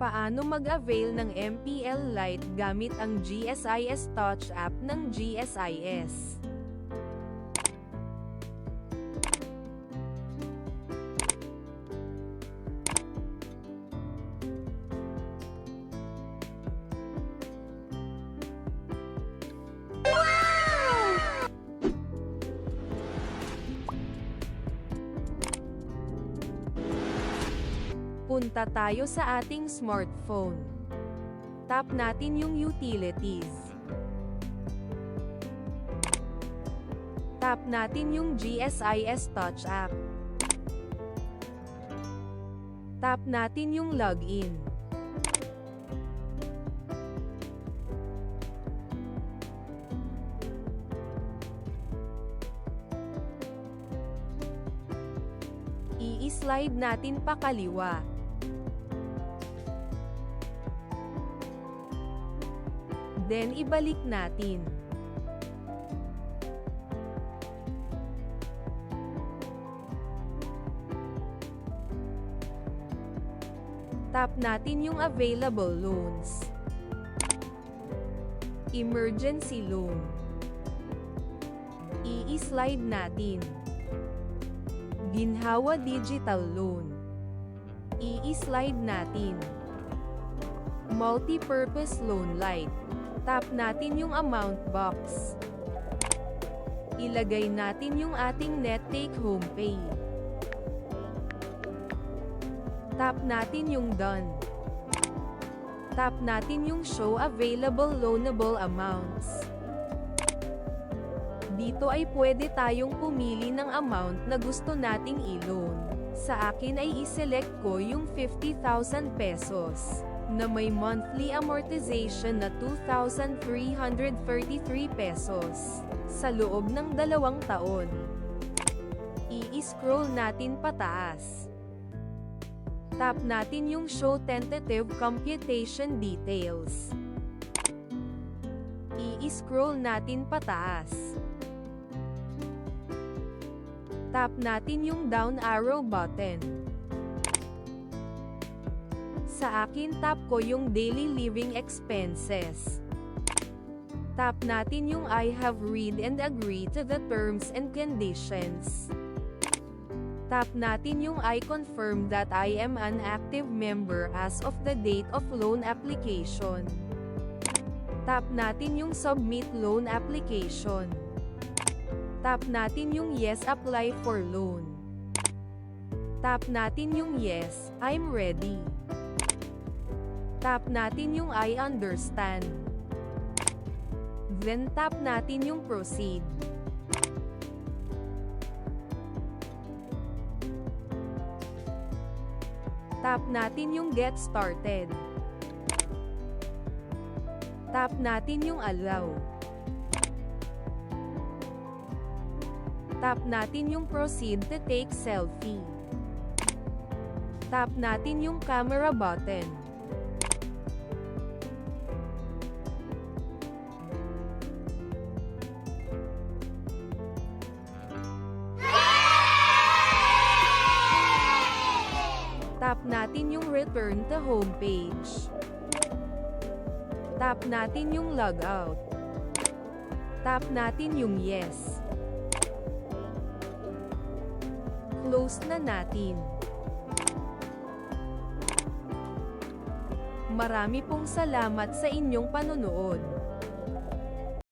Paano mag-avail ng MPL Lite gamit ang GSIS Touch app ng GSIS? Punta tayo sa ating smartphone. Tap natin yung Utilities. Tap natin yung GSIS Touch app. Tap natin yung Login. I-slide natin pa kaliwa. Then ibalik natin. Tap natin yung available loans. Emergency loan. I-slide natin. Ginhawa digital loan. I-slide natin. Multi-purpose loan Lite. Tap natin yung amount box. Ilagay natin yung ating net take home pay. Tap natin yung done. Tap natin yung show available loanable amounts. Dito ay pwede tayong pumili ng amount na gusto nating i-loan. Sa akin ay i-select ko yung 50,000 pesos. Na may monthly amortization na 2,333 pesos sa loob ng 2 taon. I-scroll natin pataas. Tap natin yung Show Tentative Computation Details. I-scroll natin pataas. Tap natin yung down arrow button. Sa akin tap ko yung daily living expenses. Tap natin yung I have read and agree to the terms and conditions. Tap natin yung I confirm that I am an active member as of the date of loan application. Tap natin yung submit loan application. Tap natin yung yes apply for loan. Tap natin yung yes, I'm ready. Tap natin yung I understand. Then tap natin yung proceed. Tap natin yung get started. Tap natin yung allow. Tap natin yung proceed to take selfie. Tap natin yung camera button. Tap natin yung return to home page. Tap natin yung logout. Tap natin yung yes. Close na natin. Marami pong salamat sa inyong panonood.